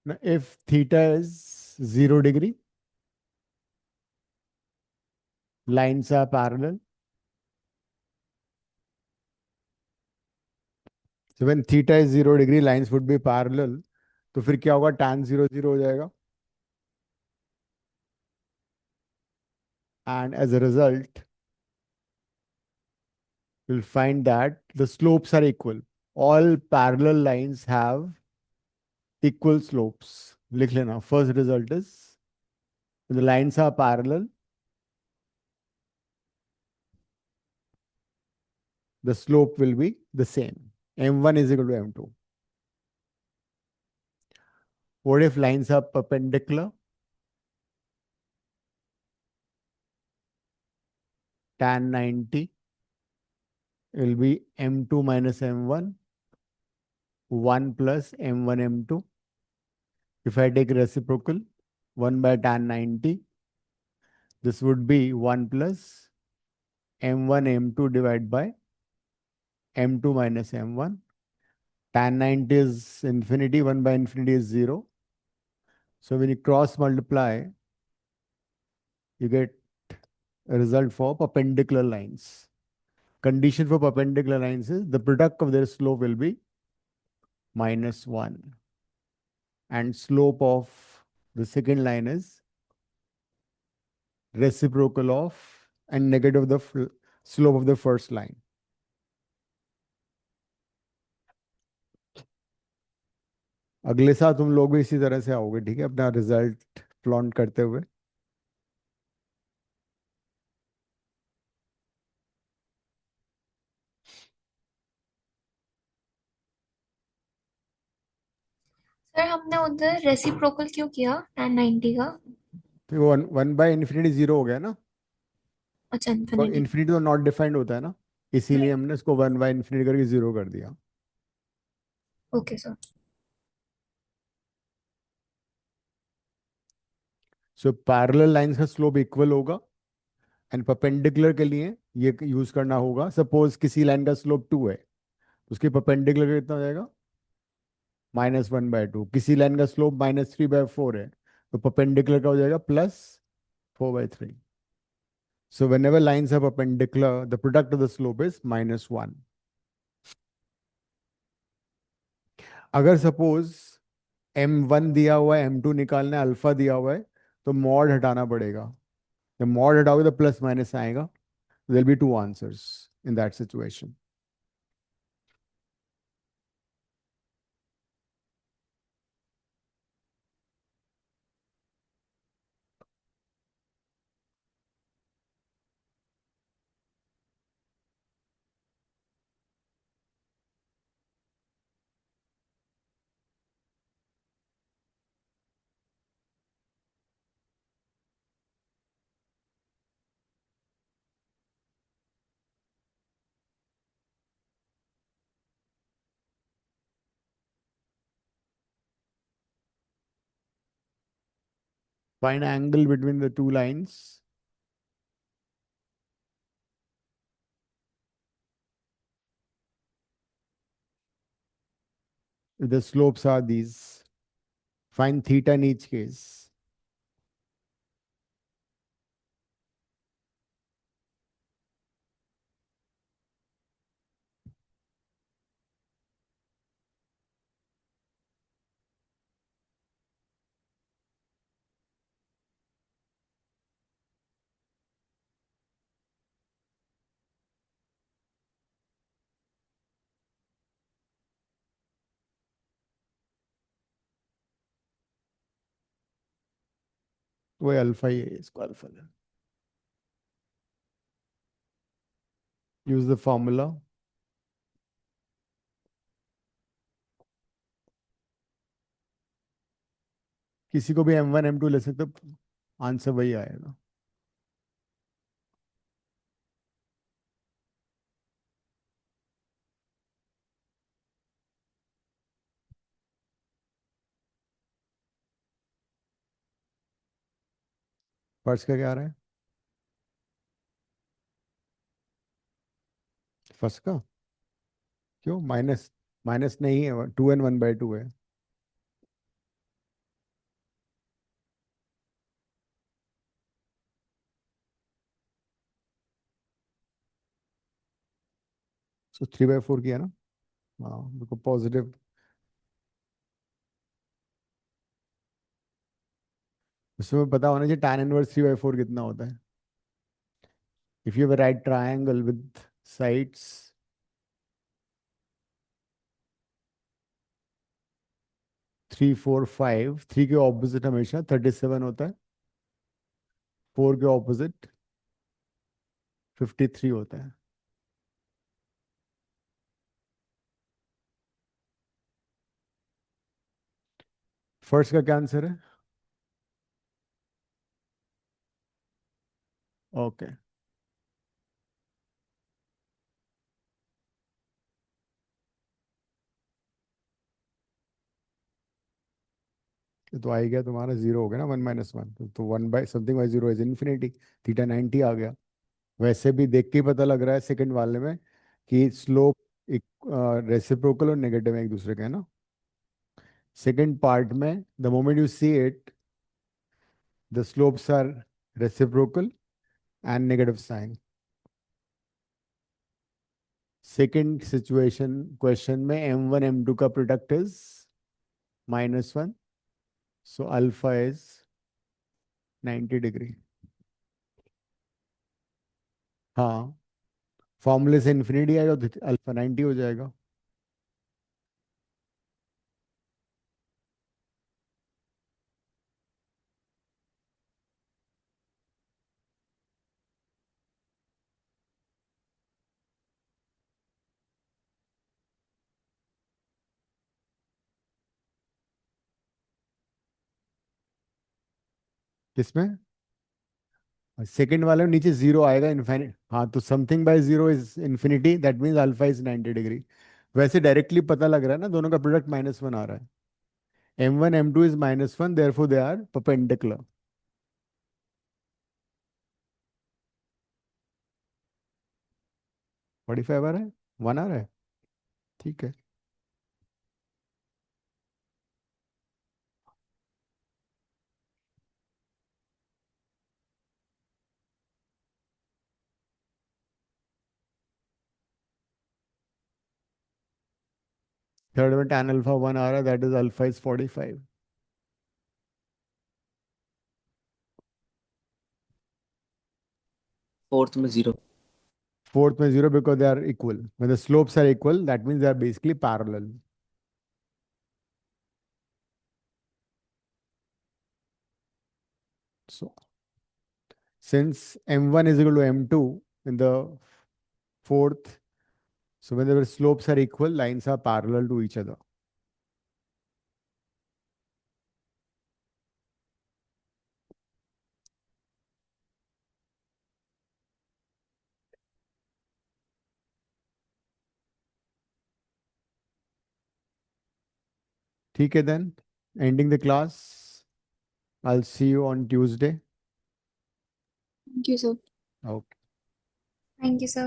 Now, if theta is 0 degree, lines are parallel. So when theta is 0 degree, lines would be parallel. तो फिर क्या होगा? tan 0 0 हो जाएगा. And as a result, we'll find that the slopes are equal. All parallel lines have equal slopes. लिख लेना. First result is the lines are parallel. The slope will be the same. M1 is equal to M2. What if lines are perpendicular? Tan 90 will be M2 minus M1, 1 plus M1 M2. If I take reciprocal, 1 by tan 90, this would be 1 plus M1 M2 divided by M2 minus M1. Tan 90 is infinity, 1 by infinity is 0. So when you cross multiply, you get a result for perpendicular lines. Condition for perpendicular lines is the product of their slope will be -1. And slope of the second line is reciprocal of and negative of the slope of the first line. अगले साल तुम लोग भी इसी तरह से आओगे, ठीक है, अपना रिजल्ट फ्लॉन्ट करते हुए. सर हमने उधर रेसिप्रोकल क्यों किया tan 90 का? फिर वन वन बाय इन्फिनिटी 0 हो गया ना. अच्छा, तो इन्फिनिटी। इन्फिनिटी तो नॉट डिफाइंड होता है ना, इसीलिए हमने इसको 1 बाय इन्फिनिटी करके 0 कर दिया. Okay sir. So parallel lines का स्लोप इक्वल होगा. एंड परपेंडिकुलर के लिए ये यूज करना होगा. सपोज किसी लाइन का स्लोप 2 है, उसके परपेंडिकुलर कितना हो जाएगा? -1/2. किसी लाइन का स्लोप -3/4 है, तो परपेंडिकुलर का हो जाएगा +4/3. So whenever lines are perpendicular, the product of the slope is -1. अगर सपोज M1 दिया हुआ है, M2 निकालना है, अल्फा दिया हुआ है, तो मॉड हटाना पड़ेगा. जब मॉड हटाओगे तो प्लस माइनस आएगा. There'll be two answers in that situation. Find angle between the two lines. If the slopes are these, find theta in each case. वो अल्फा ही है, इसको अल्फा ले. Use the formula. किसी को भी M1 M2 ले सकते हो, आंसर वही आएगा. फर्स्ट का क्या आ रहा है? फर्स्ट का क्यों माइनस? माइनस नहीं है, 2 and 1/2 है. सो 3/4 किया ना। हाँ बिल्कुल पॉजिटिव। उसमें पता होना चाहिए tan इनवर्स 3/4 कितना होता है। If you have a right triangle with sides 3 4 5, 3 के ऑपोजिट हमेशा 37 होता है, 4 के ऑपोजिट 53 होता है। फर्स्ट का क्या आंसर है? ओके। तो आ ही गया तुम्हारा, जीरो हो गया ना, 1 - 1, तो 1/समथिंग/0 इज इन्फिनिटी। थीटा 90 आ गया। वैसे भी देख के ही पता लग रहा है सेकंड वाले में कि स्लोप एक रेसिप्रोकल और नेगेटिव है एक दूसरे के, है ना। सेकंड पार्ट में the moment you see it, the slopes are reciprocal and negative sign. Second situation question में m1 m2 का product is -1, so alpha is 90 degree. हाँ, फॉर्मूले से इन्फिनिटी आएगा तो अल्फा 90 हो जाएगा। किसमें? सेकंड वाले में नीचे जीरो आएगा, इनफाइनाइट। हाँ, तो समथिंग/0 is infinity, that means alpha is 90 degree. वैसे डायरेक्टली पता लग रहा है ना, दोनों का प्रोडक्ट -1 आ रहा है। m1 m2 is -1, therefore they are perpendicular. 45 आ रहा है, 1 आ रहा है। ठीक है। थर्ड में tan अल्फा 1 आ रहा है, that is alpha is 45। Fourth में 0। फोर्थ में 0 because they are equal, when the slopes are equal that means they are basically parallel. So since m1 is equal to m2 in the fourth, so when the slopes are equal, lines are parallel to each other. ठीक है, then ending the class. I'll see you on Tuesday. Thank you, sir. Okay. Thank you, sir.